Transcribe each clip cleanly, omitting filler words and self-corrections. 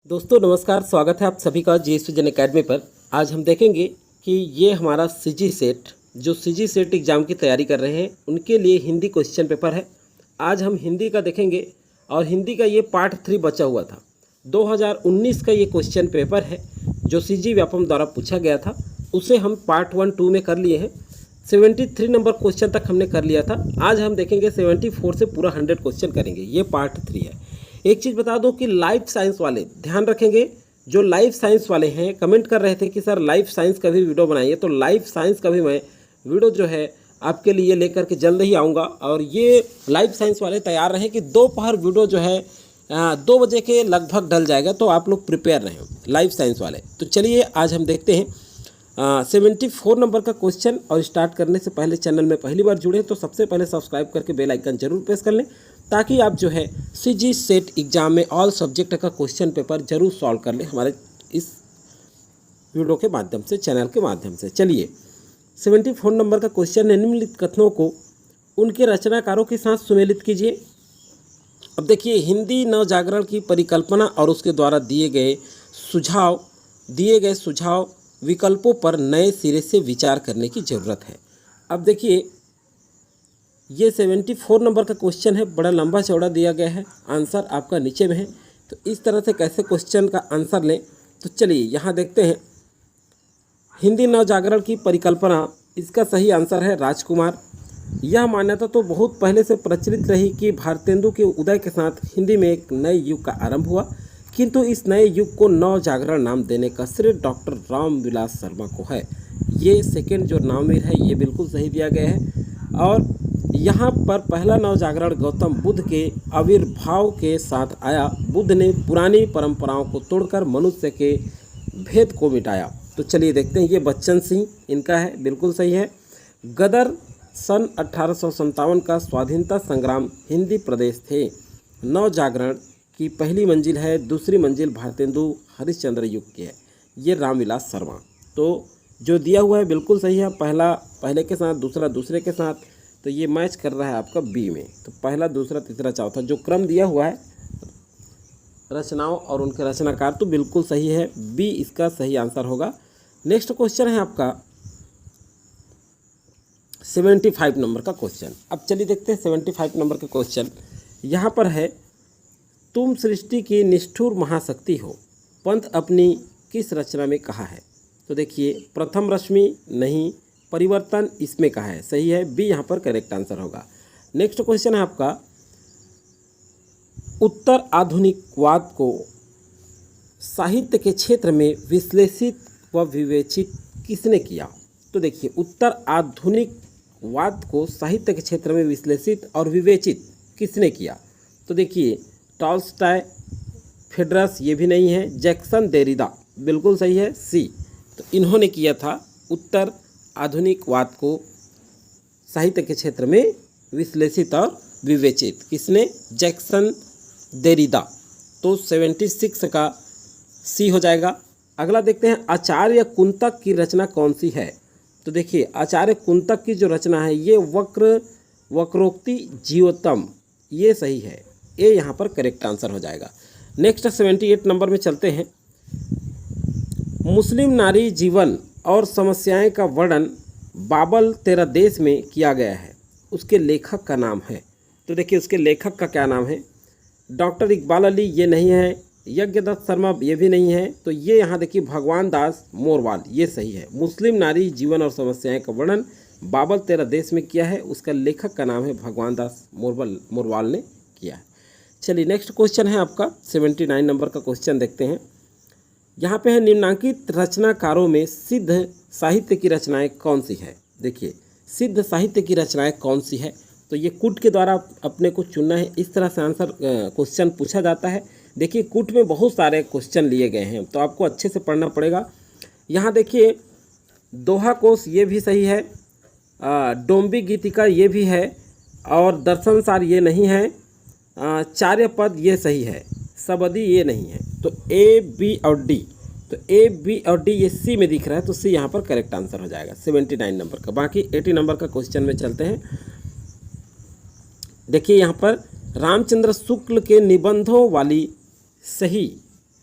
दोस्तों नमस्कार, स्वागत है आप सभी का जीएस विजन अकेडमी पर। आज हम देखेंगे कि ये हमारा सीजी सेट जो सीजी सेट एग्ज़ाम की तैयारी कर रहे हैं उनके लिए हिंदी क्वेश्चन पेपर है। आज हम हिंदी का देखेंगे और हिंदी का ये पार्ट 3 बचा हुआ था। 2019 का ये क्वेश्चन पेपर है जो सीजी व्यापम द्वारा पूछा गया था, उसे हम पार्ट 1, 2 में कर लिए हैं। 73 नंबर क्वेश्चन तक हमने कर लिया था। आज हम देखेंगे 74 से पूरा 100 क्वेश्चन करेंगे। ये पार्ट 3 है। एक चीज़ बता दो कि लाइफ साइंस वाले ध्यान रखेंगे, जो लाइफ साइंस वाले हैं कमेंट कर रहे थे कि सर लाइफ साइंस का भी वीडियो बनाइए, तो लाइफ साइंस का भी मैं वीडियो जो है आपके लिए लेकर के जल्द ही आऊँगा। और ये लाइफ साइंस वाले तैयार रहें कि दोपहर वीडियो जो है 2 बजे के लगभग डल जाएगा, तो आप लोग प्रिपेयर रहें लाइफ साइंस वाले। तो चलिए आज हम देखते हैं 74 नंबर का क्वेश्चन। और स्टार्ट करने से पहले चैनल में पहली बार जुड़े तो सबसे पहले सब्सक्राइब करके बेल आइकन जरूर प्रेस कर लें, ताकि आप जो है सीजी सेट एग्ज़ाम में ऑल सब्जेक्ट का क्वेश्चन पेपर जरूर सॉल्व कर लें हमारे इस वीडियो के माध्यम से, चैनल के माध्यम से। चलिए 74 नंबर का क्वेश्चन है, निम्नलिखित कथनों को उनके रचनाकारों के साथ सुमेलित कीजिए। अब देखिए, हिंदी नवजागरण की परिकल्पना और उसके द्वारा दिए गए सुझाव विकल्पों पर नए सिरे से विचार करने की ज़रूरत है। अब देखिए, ये 74 नंबर का क्वेश्चन है, बड़ा लंबा चौड़ा दिया गया है, आंसर आपका नीचे में है। तो इस तरह से कैसे क्वेश्चन का आंसर लें, तो चलिए यहाँ देखते हैं। हिंदी नवजागरण की परिकल्पना, इसका सही आंसर है राजकुमार। यह मान्यता तो बहुत पहले से प्रचलित रही कि भारतेंदु के उदय के साथ हिंदी में एक नए युग का आरंभ हुआ, किंतु इस नए युग को नवजागरण नाम देने का श्रेय डॉक्टर रामविलास शर्मा को है। ये सेकंड जो नामवीर है ये बिल्कुल सही दिया गया है। और यहाँ पर पहला नवजागरण गौतम बुद्ध के आविर्भाव के साथ आया। बुद्ध ने पुरानी परंपराओं को तोड़कर मनुष्य के भेद को मिटाया। तो चलिए देखते हैं, ये बच्चन सिंह इनका है, बिल्कुल सही है। गदर सन 1857 का स्वाधीनता संग्राम हिंदी प्रदेश थे। नवजागरण की पहली मंजिल है, दूसरी मंजिल भारतेंदु हरिश्चंद्र युग की है। ये रामविलास शर्मा। तो जो दिया हुआ है बिल्कुल सही है, पहला पहले के साथ, दूसरा दूसरे के साथ, तो ये मैच कर रहा है आपका बी में। तो पहला, दूसरा, तीसरा, चौथा जो क्रम दिया हुआ है रचनाओं और उनके रचनाकार, तो बिल्कुल सही है, बी इसका सही आंसर होगा। नेक्स्ट क्वेश्चन है आपका 75 नंबर का क्वेश्चन। अब चलिए देखते हैं 75 नंबर का क्वेश्चन। यहाँ पर है, तुम सृष्टि की निष्ठुर महाशक्ति हो, पंत अपनी किस रचना में कहा है? तो देखिए, प्रथम रश्मि नहीं, परिवर्तन इसमें कहा है, सही है, बी यहाँ पर करेक्ट आंसर होगा। नेक्स्ट क्वेश्चन है आपका, उत्तर आधुनिकवाद को साहित्य के क्षेत्र में विश्लेषित व विवेचित किसने किया? तो देखिए, उत्तर आधुनिकवाद को साहित्य के क्षेत्र में विश्लेषित और विवेचित किसने किया? तो देखिए, टॉल्स्टॉय, फेडरस ये भी नहीं है, जैक्सन देरिडा बिल्कुल सही है, सी। तो इन्होंने किया था उत्तर आधुनिकवाद को साहित्य के क्षेत्र में विश्लेषित और विवेचित, किसने? जैक्सन देरिडा। तो 76 का सी हो जाएगा। अगला देखते हैं, आचार्य कुंतक की रचना कौन सी है? तो देखिए, आचार्य कुंतक की जो रचना है ये वक्रोक्ति जीवोत्तम, ये सही है, ये यहाँ पर करेक्ट आंसर हो जाएगा। नेक्स्ट 78 नंबर में चलते हैं। मुस्लिम नारी जीवन और समस्याएं का वर्णन बाबल तेरा देश में किया गया है, उसके लेखक का नाम है। तो देखिए, उसके लेखक का क्या नाम है? डॉक्टर इकबाल अली ये नहीं है, यज्ञदत्त शर्मा ये भी नहीं है, तो ये यहाँ देखिए भगवान दास मोरवाल, ये सही है। मुस्लिम नारी जीवन और समस्याएं का वर्णन बाबल तेरा देश में किया है, उसका लेखक का नाम है भगवान दास मोरवाल ने किया है। चलिए नेक्स्ट क्वेश्चन है आपका 79 नंबर का क्वेश्चन देखते हैं। यहाँ पे है, निम्नांकित रचनाकारों में सिद्ध साहित्य की रचनाएं कौन सी है? देखिए, सिद्ध साहित्य की रचनाएं कौन सी है, तो ये कूट के द्वारा अपने को चुनना है। इस तरह से आंसर क्वेश्चन पूछा जाता है। देखिए, कूट में बहुत सारे क्वेश्चन लिए गए हैं, तो आपको अच्छे से पढ़ना पड़ेगा। यहाँ देखिए, दोहा कोश ये भी सही है, डोम्बी गीतिका ये भी है, और दर्शनसार ये नहीं है, चार्य पद ये सही है, सबदी ये नहीं है। तो ए, बी और डी, तो ए, बी और डी ये सी में दिख रहा है, तो सी यहाँ पर करेक्ट आंसर हो जाएगा 79 नंबर का। बाकी 80 नंबर का क्वेश्चन में चलते हैं। देखिए, यहाँ पर रामचंद्र शुक्ल के निबंधों वाली सही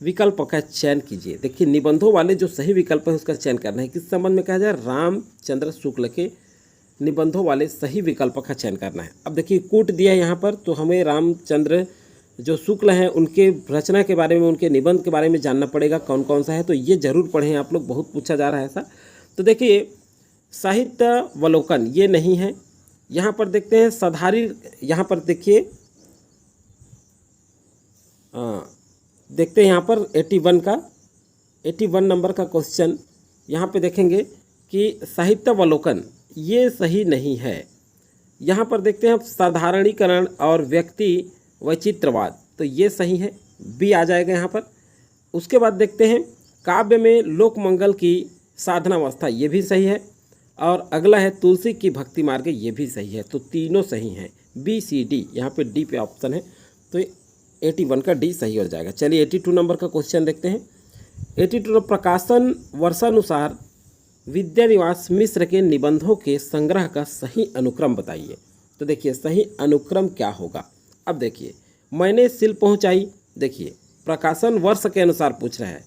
विकल्प का चयन कीजिए। देखिए निबंधों वाले जो सही विकल्प है उसका चयन करना है। किस संबंध में कहा जाए, रामचंद्र शुक्ल के निबंधों वाले सही विकल्प का चयन करना है। अब देखिए कूट दिया है यहाँ पर, तो हमें रामचंद्र जो शुक्ल हैं उनके रचना के बारे में, उनके निबंध के बारे में जानना पड़ेगा कौन कौन सा है, तो ये जरूर पढ़ें आप लोग, बहुत पूछा जा रहा है ऐसा। तो देखिए साहित्यावलोकन ये नहीं है। यहाँ पर देखते हैं सधारी, यहाँ पर देखिए देखते हैं यहाँ पर 81 नंबर का क्वेश्चन, यहाँ पे देखेंगे कि साहित्यावलोकन ये सही नहीं है। यहाँ पर देखते हैं साधारणीकरण और व्यक्ति वैचित्रवाद, तो ये सही है, बी आ जाएगा यहाँ पर। उसके बाद देखते हैं काव्य में लोकमंगल की साधनावस्था, ये भी सही है। और अगला है तुलसी की भक्ति मार्ग, ये भी सही है। तो तीनों सही हैं, बी सी डी, यहाँ पे डी पे ऑप्शन है, तो 81 का डी सही हो जाएगा। चलिए 82 नंबर का क्वेश्चन देखते हैं। 82 प्रकाशन वर्षानुसार विद्यानिवास मिश्र के निबंधों के संग्रह का सही अनुक्रम बताइए। तो देखिए सही अनुक्रम क्या होगा। अब देखिए मैंने सिल पहुंचाई, देखिए प्रकाशन वर्ष के अनुसार पूछ रहा है।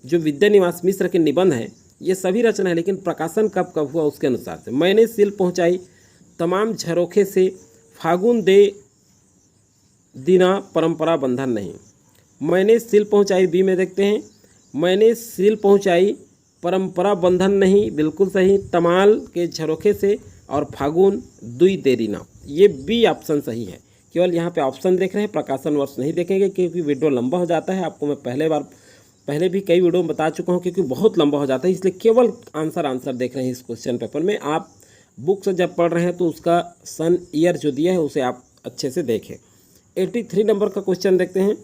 जो विद्यानिवास मिश्र के निबंध हैं ये सभी रचना है, लेकिन प्रकाशन कब कब हुआ उसके अनुसार से। मैंने सिल पहुंचाई तमाम झरोखे से, फागुन दे दीना परंपरा बंधन नहीं। मैंने सिल पहुंचाई बी में देखते हैं, मैंने सिल पहुंचाई परंपरा बंधन नहीं, बिल्कुल सही। तमाल के झरोखे से और फागुन दुई देरी ना, ये बी ऑप्शन सही है। केवल यहाँ पे ऑप्शन देख रहे हैं, प्रकाशन वर्ष नहीं देखेंगे क्योंकि वीडियो लंबा हो जाता है। आपको मैं पहले भी कई वीडियो में बता चुका हूँ, क्योंकि बहुत लंबा हो जाता है, इसलिए केवल आंसर देख रहे हैं इस क्वेश्चन पेपर में। आप बुक से जब पढ़ रहे हैं तो उसका सन ईयर जो दिया है उसे आप अच्छे से देखें। 83 नंबर का क्वेश्चन देखते हैं।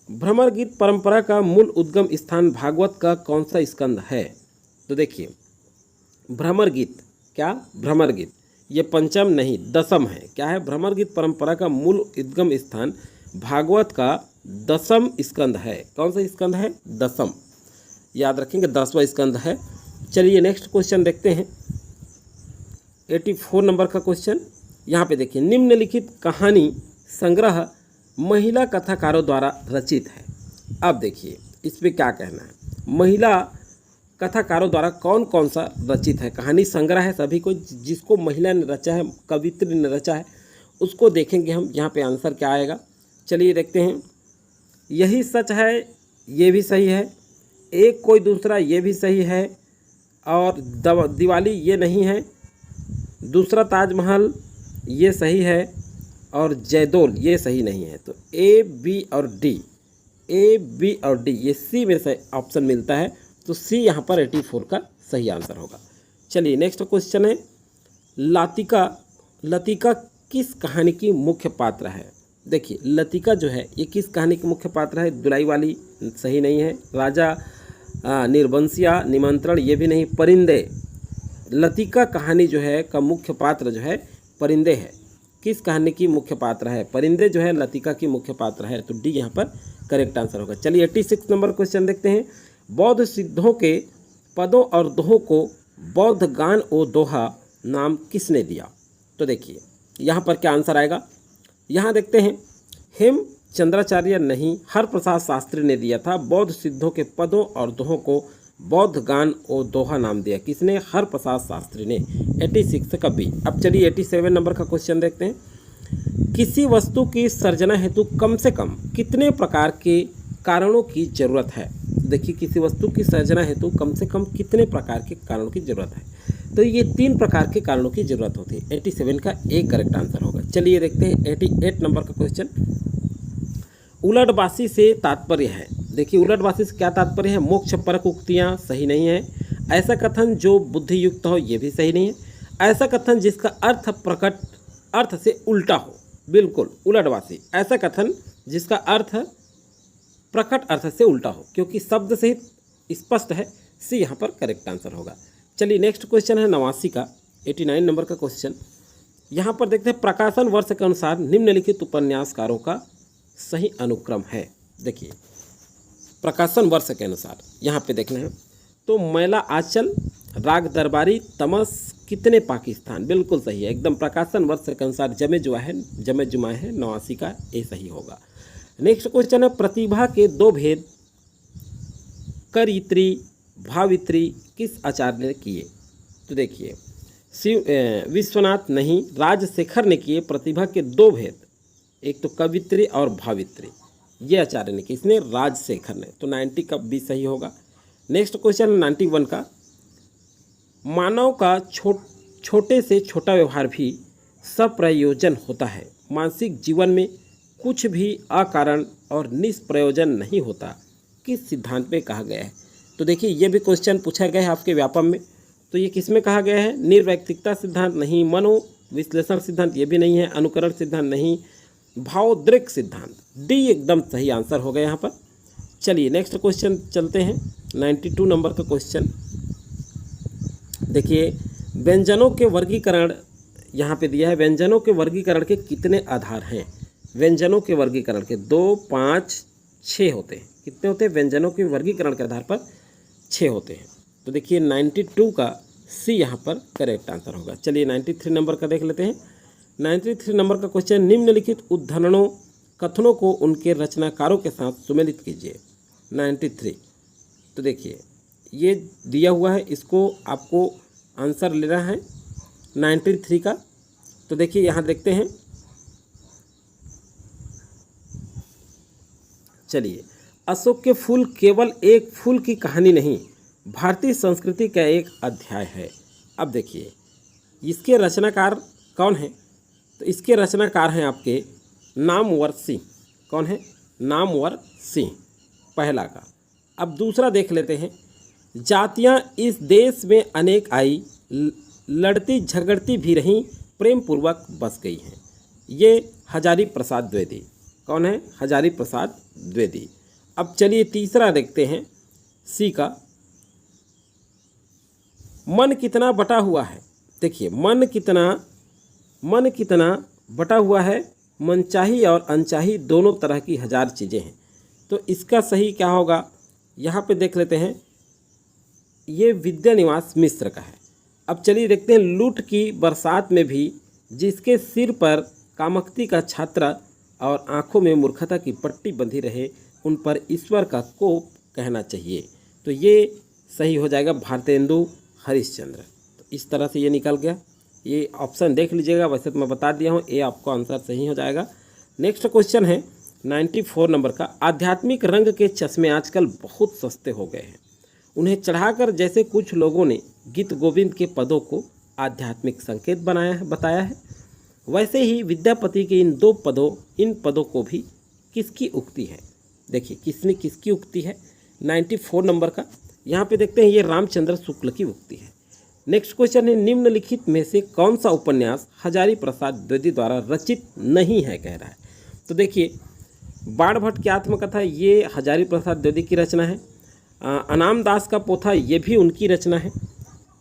भ्रमर गीत परंपरा का मूल उद्गम स्थान भागवत का कौन सा स्कंद है। तो देखिए भ्रमर गीत, क्या भ्रमर गीत, ये पंचम नहीं दसम है। क्या है, भ्रमर गीत परंपरा का मूल उद्गम स्थान भागवत का 10वां स्कंद है। कौन सा स्कंद है, 10वां, याद रखेंगे 10वां स्कंद है। चलिए नेक्स्ट क्वेश्चन देखते हैं। 84 नंबर का क्वेश्चन, यहाँ पे देखिए निम्नलिखित कहानी संग्रह महिला कथाकारों द्वारा रचित है। अब देखिए इस पर क्या कहना है, महिला कथाकारों द्वारा कौन कौन सा रचित है। कहानी संग्रह है सभी को, जिसको महिला ने रचा है, कवित्री ने रचा है, उसको देखेंगे हम। यहाँ पे आंसर क्या आएगा, चलिए देखते हैं। यही सच है, ये भी सही है। एक कोई दूसरा, ये भी सही है। और दिवाली ये नहीं है। दूसरा ताजमहल ये सही है। और जयदोल ये सही नहीं है। तो ए बी और डी, ए बी और डी ये सी में से ऑप्शन मिलता है, तो सी यहाँ पर 84 का सही आंसर होगा। चलिए नेक्स्ट क्वेश्चन है। लतिका किस कहानी की मुख्य पात्र है। देखिए लतिका जो है ये किस कहानी की मुख्य पात्र है। दुलाई वाली सही नहीं है। राजा निर्वंशिया निमंत्रण ये भी नहीं। परिंदे, लतिका कहानी जो है का मुख्य पात्र जो है परिंदे है। किस कहानी की मुख्य पात्र है, परिंदे जो है लतिका की मुख्य पात्र है। तो डी यहाँ पर करेक्ट आंसर होगा। चलिए 86 नंबर क्वेश्चन देखते हैं। बौद्ध सिद्धों के पदों और दोहों को बौद्ध गान ओ दोहा नाम किसने दिया। तो देखिए यहाँ पर क्या आंसर आएगा, यहाँ देखते हैं हेमचंद्राचार्य नहीं, हरप्रसाद शास्त्री ने दिया था। बौद्ध सिद्धों के पदों और दोहों को बौद्ध गान और दोहा नाम दिया किसने, हरप्रसाद शास्त्री ने। 86 का बी। अब चलिए 87 नंबर का क्वेश्चन देखते हैं। किसी वस्तु की सर्जना हेतु कम से कम कितने प्रकार के कारणों की जरूरत है। देखिए किसी वस्तु की सर्जना हेतु कम से कम कितने प्रकार के कारणों की जरूरत है। तो ये 3 प्रकार के कारणों की जरूरत होती है। 87 का एक करेक्ट आंसर होगा। चलिए देखते हैं 88 नंबर का क्वेश्चन। उलटबासी से तात्पर्य है। देखिए उलटबासी से क्या तात्पर्य है, मोक्ष परक उक्तियाँ सही नहीं है। ऐसा कथन जो बुद्धि युक्त हो, ये भी सही नहीं है। ऐसा कथन जिसका अर्थ प्रकट अर्थ से उल्टा हो, बिल्कुल उलटबासी। ऐसा कथन जिसका अर्थ प्रकट अर्थ से उल्टा हो, क्योंकि शब्द से ही स्पष्ट है। सी यहाँ पर करेक्ट आंसर होगा। चलिए नेक्स्ट क्वेश्चन है 89 का, 89 नंबर का क्वेश्चन। यहाँ पर देखते हैं प्रकाशन वर्ष के अनुसार निम्नलिखित उपन्यासकारों का सही अनुक्रम है। देखिए प्रकाशन वर्ष के अनुसार यहाँ पे देखना है तो मैला आंचल, राग दरबारी, तमस, कितने पाकिस्तान, बिल्कुल सही है एकदम। प्रकाशन वर्ष के अनुसार जमे जुमा है 89 का, ये सही होगा। नेक्स्ट क्वेश्चन है प्रतिभा के दो भेद करित्री भावित्री किस आचार्य ने किए। तो देखिए विश्वनाथ नहीं राजशेखर ने किए प्रतिभा के दो भेद, एक तो कवित्री और भावित्री, ये आचार्य ने किए, इसने राजशेखर ने। तो 90 का भी सही होगा। नेक्स्ट क्वेश्चन 91 का मानव का छोटे से छोटा व्यवहार भी सप्रयोजन होता है, मानसिक जीवन में कुछ भी अकारण और निष्प्रयोजन नहीं होता, किस सिद्धांत में कहा गया है। तो देखिए ये भी क्वेश्चन पूछा गया है आपके व्यापम में, तो ये किस में कहा गया है, निर्वैयक्तिकता सिद्धांत नहीं, मनोविश्लेषण सिद्धांत ये भी नहीं है, अनुकरण सिद्धांत नहीं, भावोद्रेक सिद्धांत, डी एकदम सही आंसर हो गया यहाँ पर। चलिए नेक्स्ट क्वेश्चन चलते हैं, 92 नंबर का क्वेश्चन देखिए, व्यंजनों के वर्गीकरण यहाँ पे दिया है, व्यंजनों के वर्गीकरण के कितने आधार हैं। व्यंजनों के वर्गीकरण के 2, 5, 6 होते हैं। कितने होते हैं व्यंजनों के वर्गीकरण के आधार पर 6 होते हैं। तो देखिए 92 का सी यहाँ पर करेक्ट आंसर होगा। चलिए 93 नंबर का देख लेते हैं। 93 नंबर का क्वेश्चन निम्नलिखित उद्धरणों कथनों को उनके रचनाकारों के साथ सुमेलित कीजिए। 93 तो देखिए ये दिया हुआ है, इसको आपको आंसर लेना है 93 का। तो देखिए यहाँ देखते हैं, चलिए अशोक के फूल केवल एक फूल की कहानी नहीं, भारतीय संस्कृति का एक अध्याय है। अब देखिए इसके रचनाकार कौन हैं, तो इसके रचनाकार हैं आपके नामवर सिंह। कौन है, नामवर सिंह पहला का। अब दूसरा देख लेते हैं, जातियां इस देश में अनेक आई, लड़ती झगड़ती भी रहीं, प्रेम पूर्वक बस गई हैं। ये हजारी प्रसाद द्विवेदी। कौन है, हजारी प्रसाद द्विवेदी। अब चलिए तीसरा देखते हैं सी का, मन कितना बटा हुआ है। देखिए मन कितना बटा हुआ है, मनचाही और अनचाही दोनों तरह की हजार चीज़ें हैं। तो इसका सही क्या होगा, यहाँ पे देख लेते हैं, ये विद्यानिवास मिश्र का है। अब चलिए देखते हैं, लूट की बरसात में भी जिसके सिर पर कामक्ति का छात्रा और आँखों में मूर्खता की पट्टी बंधी रहे, उन पर ईश्वर का कोप कहना चाहिए। तो ये सही हो जाएगा भारतेंदु हरिश्चंद्र। तो इस तरह से ये निकल गया, ये ऑप्शन देख लीजिएगा, वैसे तो मैं बता दिया हूँ, ये आपको आंसर सही हो जाएगा। नेक्स्ट क्वेश्चन है 94 नंबर का, आध्यात्मिक रंग के चश्मे आजकल बहुत सस्ते हो गए हैं, उन्हें चढ़ाकर जैसे कुछ लोगों ने गीत गोविंद के पदों को आध्यात्मिक संकेत बताया है, वैसे ही विद्यापति के इन पदों को भी किसकी उक्ति है। देखिए किसकी उक्ति है, 94 नंबर का। यहाँ पे देखते हैं, ये रामचंद्र शुक्ल की उक्ति है। नेक्स्ट क्वेश्चन है, निम्नलिखित में से कौन सा उपन्यास हजारी प्रसाद द्विवेदी द्वारा रचित नहीं है, कह रहा है। तो देखिए बाणभट्ट की आत्मकथा ये हजारी प्रसाद द्विवेदी की रचना है। अनाम दास का पोथा ये भी उनकी रचना है।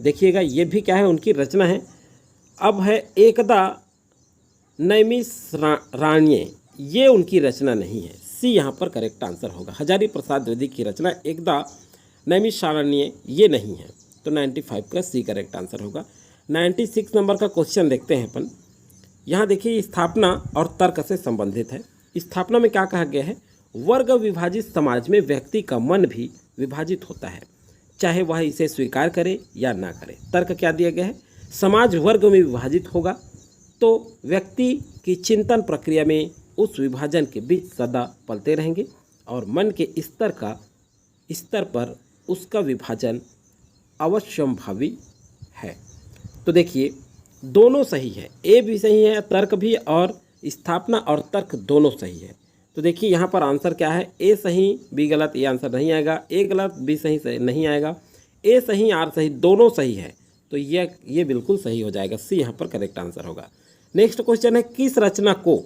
देखिएगा ये भी क्या है, उनकी रचना है। अब है एकदा नैमिषारण्य, ये उनकी रचना नहीं है। सी यहाँ पर करेक्ट आंसर होगा, हजारी प्रसाद द्विवेदी की रचना एकदा नैमिषारण्य ये नहीं है। तो 95 का सी करेक्ट आंसर होगा। 96 नंबर का क्वेश्चन देखते हैं अपन। यहाँ देखिए स्थापना और तर्क से संबंधित है। स्थापना में क्या कहा गया है, वर्ग विभाजित समाज में व्यक्ति का मन भी विभाजित होता है, चाहे वह इसे स्वीकार करे या ना करे। तर्क क्या दिया गया है, समाज वर्ग में विभाजित होगा तो व्यक्ति की चिंतन प्रक्रिया में उस विभाजन के बीच सदा पलते रहेंगे और मन के स्तर पर उसका विभाजन अवश्यंभावी है। तो देखिए दोनों सही है, ए भी सही है, तर्क भी, और स्थापना और तर्क दोनों सही है। तो देखिए यहाँ पर आंसर क्या है, ए सही बी गलत, ये आंसर नहीं आएगा। ए गलत बी सही नहीं आएगा। ए सही आर सही दोनों सही है, तो ये बिल्कुल सही हो जाएगा। सी यहाँ पर करेक्ट आंसर होगा। नेक्स्ट क्वेश्चन है, किस रचना को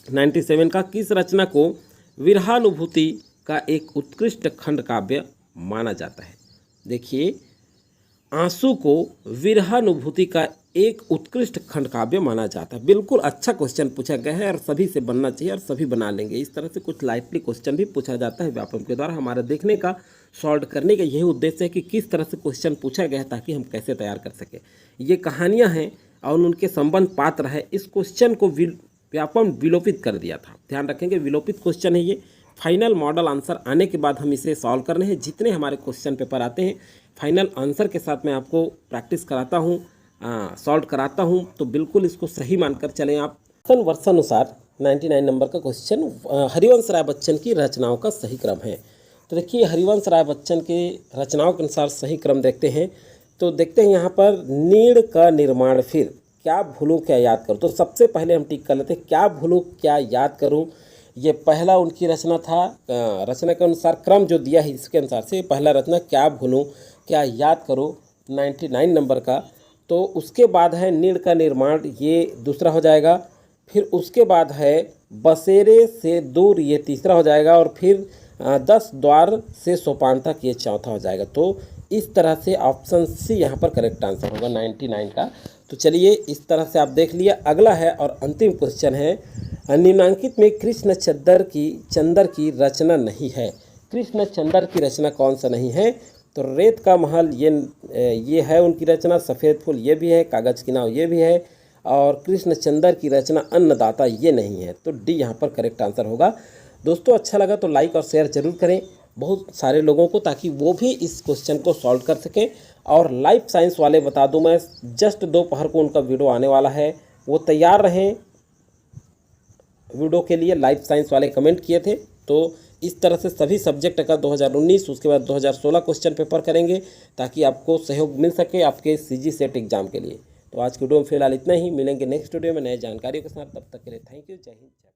97 का, किस रचना को विरहानुभूति का एक उत्कृष्ट खंड काव्य माना जाता है। देखिए आंसू को विरहानुभूति का एक उत्कृष्ट खंड काव्य माना जाता है। बिल्कुल अच्छा क्वेश्चन पूछा गया है और सभी से बनना चाहिए और सभी बना लेंगे। इस तरह से कुछ लाइटली क्वेश्चन भी पूछा जाता है व्यापम के द्वारा। हमारा देखने का, सॉल्व करने का यही उद्देश्य है कि किस तरह से क्वेश्चन पूछा गया है ताकि हम कैसे तैयार कर सकें। ये कहानियाँ हैं और उनके संबंध पात्र है। इस क्वेश्चन को व्यापम विलोपित कर दिया था। ध्यान रखेंगे, विलोपित क्वेश्चन है ये। फाइनल मॉडल आंसर आने के बाद हम इसे सॉल्व करने हैं। जितने हमारे क्वेश्चन पेपर आते हैं फाइनल आंसर के साथ मैं आपको प्रैक्टिस कराता हूँ, सॉल्व कराता हूँ, तो बिल्कुल इसको सही मानकर चलें आप। वर्षानुसार 99 नंबर का क्वेश्चन, हरिवंश राय बच्चन की रचनाओं का सही क्रम है। तो देखिए हरिवंश राय बच्चन के रचनाओं के अनुसार सही क्रम देखते हैं। तो देखते हैं यहाँ पर, नीड़ का निर्माण फिर, क्या भूलूं क्या याद करूं। तो सबसे पहले हम टिक कर लेते हैं, क्या भूलूं क्या याद करूं। ये पहला उनकी रचना था। रचना के अनुसार क्रम जो दिया है इसके अनुसार से पहला रचना क्या भूलूं क्या याद करूं 99 नंबर का। तो उसके बाद है नीड़ का निर्माण, ये दूसरा हो जाएगा। फिर उसके बाद है बसेरे से दूर, ये तीसरा हो जाएगा। और फिर 10 द्वार से सोपान तक, ये चौथा हो जाएगा। तो इस तरह से ऑप्शन सी यहाँ पर करेक्ट आंसर होगा 99 का। तो चलिए इस तरह से आप देख लिया। अगला है और अंतिम क्वेश्चन है, निम्नांकित में कृष्ण चंद्र की रचना नहीं है। कृष्ण चंद्र की रचना कौन सा नहीं है। तो रेत का महल ये है उनकी रचना, सफ़ेद फूल ये भी है, कागज़ की नाव ये भी है, और कृष्ण चंद्र की रचना अन्नदाता ये नहीं है। तो डी यहाँ पर करेक्ट आंसर होगा। दोस्तों अच्छा लगा तो लाइक और शेयर जरूर करें बहुत सारे लोगों को, ताकि वो भी इस क्वेश्चन को सॉल्व कर सकें। और लाइफ साइंस वाले बता दूं, मैं जस्ट दोपहर को उनका वीडियो आने वाला है, वो तैयार रहें वीडियो के लिए। लाइफ साइंस वाले कमेंट किए थे। तो इस तरह से सभी सब्जेक्ट का 2019 उसके बाद 2016 क्वेश्चन पेपर करेंगे, ताकि आपको सहयोग मिल सके आपके CG सेट एग्जाम के लिए। तो आज की वीडियो में फिलहाल इतना ही, मिलेंगे नेक्स्ट वीडियो में नए जानकारियों के साथ। तब तक के लिए थैंक यू, जय हिंद।